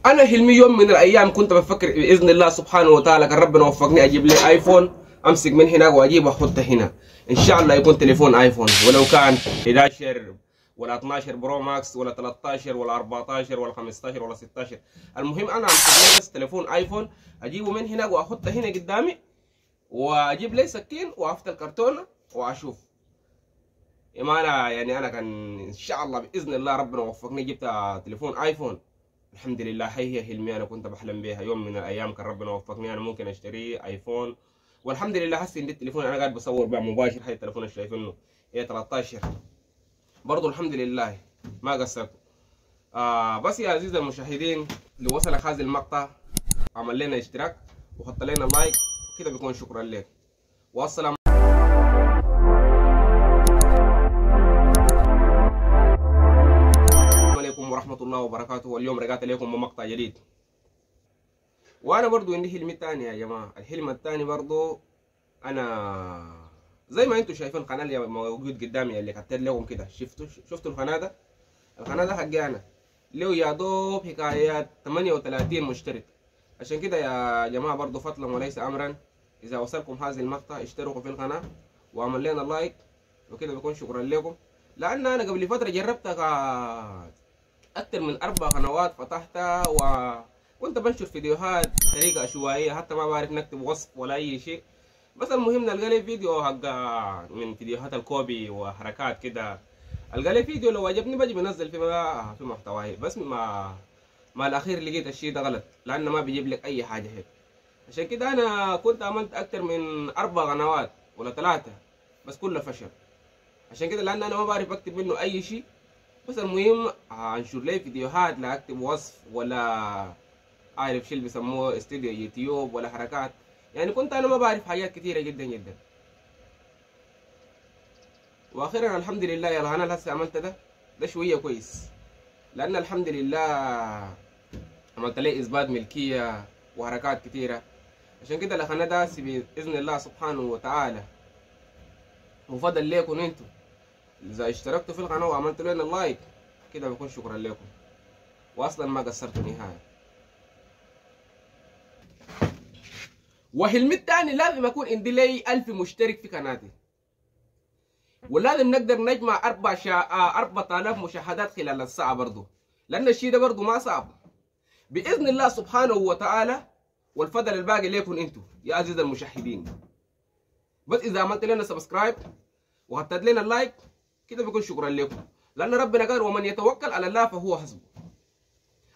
انا حلمي يوم من الايام كنت بفكر باذن الله سبحانه وتعالى كان ربنا وفقني اجيب لي ايفون، امسك من هناك واجيب واحطه هنا، ان شاء الله يكون تليفون ايفون، ولو كان 11 ولا 12 برو ماكس ولا 13 ولا 14 ولا 15 ولا 16. المهم انا امسك لي بس تليفون ايفون اجيبه من هناك واحطه هنا قدامي، واجيب لي سكين وافتح الكرتونه واشوف. يعني انا كان ان شاء الله باذن الله ربنا وفقني جبت تليفون ايفون. الحمد لله، هي حلمي انا كنت بحلم بيها يوم من الايام، كان ربنا وفقني انا ممكن اشتري ايفون. والحمد لله هسه عندي التليفون انا قاعد بصور بيه مباشر، هي التليفون اللي شايفينه هي 13 برضه الحمد لله ما قصرت. بس يا عزيزي المشاهدين، لو وصلك هذا المقطع عمل لنا اشتراك وحط لنا لايك كده بيكون شكرا لك. والسلام عليكم ورحمة الله وبركاته. واليوم رجعت لكم بمقطع جديد. وانا برضو عندي حلم تاني يا جماعة. الحلم التاني برضو انا زي ما انتم شايفين القناة اللي موجود قدامي اللي كتبت لكم كده، شفتوا القناة ده؟ القناة ده حقي انا، له يا دوب حكايات 38 مشترك. عشان كده يا جماعة برضو فضلا وليس امرا، اذا وصلكم هذا المقطع اشتركوا في القناة واعمل لنا لايك وكده بيكون شكرا لكم. لان انا قبل فترة جربتها اكتر من 4 قنوات فتحتها، وكنت بنشر فيديوهات بطريقه عشوائيه، حتى ما بعرف نكتب وصف ولا اي شيء. بس المهم نلقى لي فيديو حق من فيديوهات الكوبي وحركات كده، القى لي فيديو لو عجبني بجي بنزل في محتواي. بس ما الاخير لقيت الشيء ده غلط، لانه ما بيجيب لك اي حاجه هيك. عشان كده انا كنت عملت اكتر من 4 قنوات ولا 3، بس كلها فشل. عشان كده لان انا ما بعرف اكتب منه اي شيء. بس المهم انشر لي فيديوهات، لا اكتب وصف ولا اعرف شيء اللي بيسموه استوديو يوتيوب ولا حركات. يعني كنت انا ما بعرف حاجات كثيره جدا جدا. واخيرا الحمد لله يا انا هسه عملت ده شويه كويس، لان الحمد لله عملت لي اثبات ملكيه وحركات كثيره. عشان كده القناه ده باذن الله سبحانه وتعالى وفضل ليكم انتم اذا اشتركتوا في القناه وعملتوا لنا اللايك كده بكون شكرا لكم. واصلا ما قصرتوا نهايه. وحلمي الثاني لازم اكون عندي لي 1000 مشترك في قناتي، ولازم نقدر نجمع 4000 مشاهدات خلال الساعه برضه، لان الشيء ده برضه ما صعب باذن الله سبحانه وتعالى. والفضل الباقي ليكم انتم يا عزيزي المشاهدين. بس اذا عملت لنا سبسكرايب وحطيت لنا اللايك كده بيكون شكرا لكم، لان ربنا قال ومن يتوكل على الله فهو حسبه.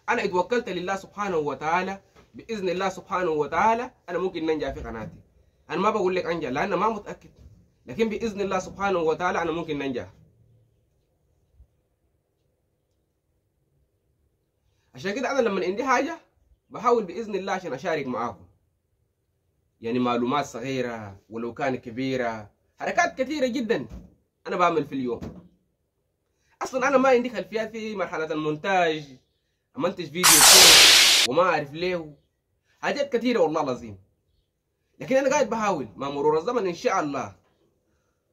انا اتوكلت لله سبحانه وتعالى، باذن الله سبحانه وتعالى انا ممكن ننجح في قناتي. انا ما بقول لك انجح لان ما متاكد، لكن باذن الله سبحانه وتعالى انا ممكن ننجح. عشان كده انا لما عندي حاجه بحاول باذن الله عشان اشارك معاكم، يعني معلومات صغيره ولو كانت كبيره، حركات كثيره جدا انا بعمل في اليوم. اصلا انا ما عندي خلفيات في مرحله المونتاج، امنتج فيديو كيف وما اعرف ليه حاجات كثيره والله العظيم. لكن انا قاعد بحاول مع مرور الزمن ان شاء الله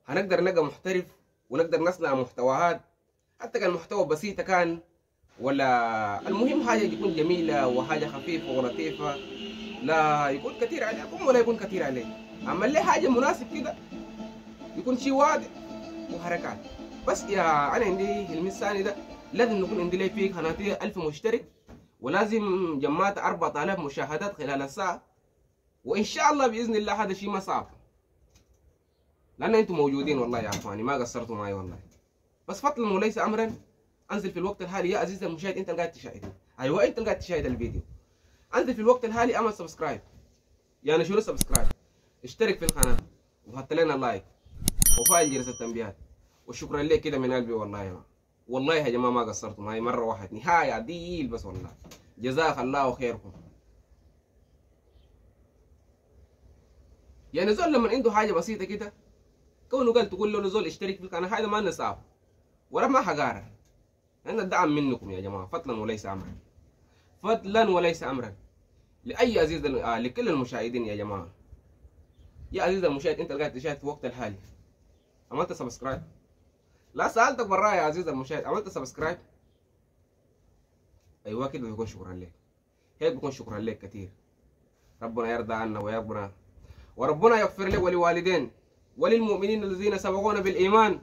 هنقدر نبقى محترف ونقدر نصنع محتويات، حتى كان محتوى بسيطه كان ولا المهم حاجه تكون جميله وحاجه خفيفه ولطيفه، لا يكون كثير عليكم ولا يكون كثير عليك. عمل لي حاجه مناسب كده يكون شيء واضح وحركات. بس يا انا عندي حلمي الثاني ده لازم نكون عندي لي في قناتي 1000 مشترك، ولازم جمعت 4000 مشاهدات خلال الساعه. وان شاء الله باذن الله هذا شيء ما صعب، لان انتم موجودين والله يا اخواني ما قصرتوا معي والله. بس فضلا وليس امرا انزل في الوقت الحالي يا عزيزي المشاهد، انت اللي قاعد تشاهد، ايوه انت اللي قاعد تشاهد الفيديو، انزل في الوقت الحالي اعمل سبسكرايب. يعني شنو سبسكرايب؟ اشترك في القناه وحط لنا لايك وفعل جرس التنبيهات. وشكرا لك كده من قلبي والله يا والله يا جماعه ما قصرتم، هاي مره واحد نهايه عديل بس والله. جزاك الله خيركم. يعني زول لما عنده حاجه بسيطه كده كونه قال تقول له زول اشترك في القناه، هذا ما نصعب ولا ما حقاره. انا الدعم منكم يا جماعه فضلا وليس امرا، فضلا وليس امرا لاي عزيز لكل المشاهدين يا جماعه. يا عزيز المشاهد انت اللي قاعد تشاهد في وقت الحالي عملت سبسكرايب؟ لا سالتك برا يا عزيز المشاهد عملت سبسكرايب؟ ايوه كده بيكون شكرا لك. هيك بكون شكرا لك كثير. ربنا يرضى عنا وربنا يغفر لك ولوالدين وللمؤمنين الذين سبقونا بالإيمان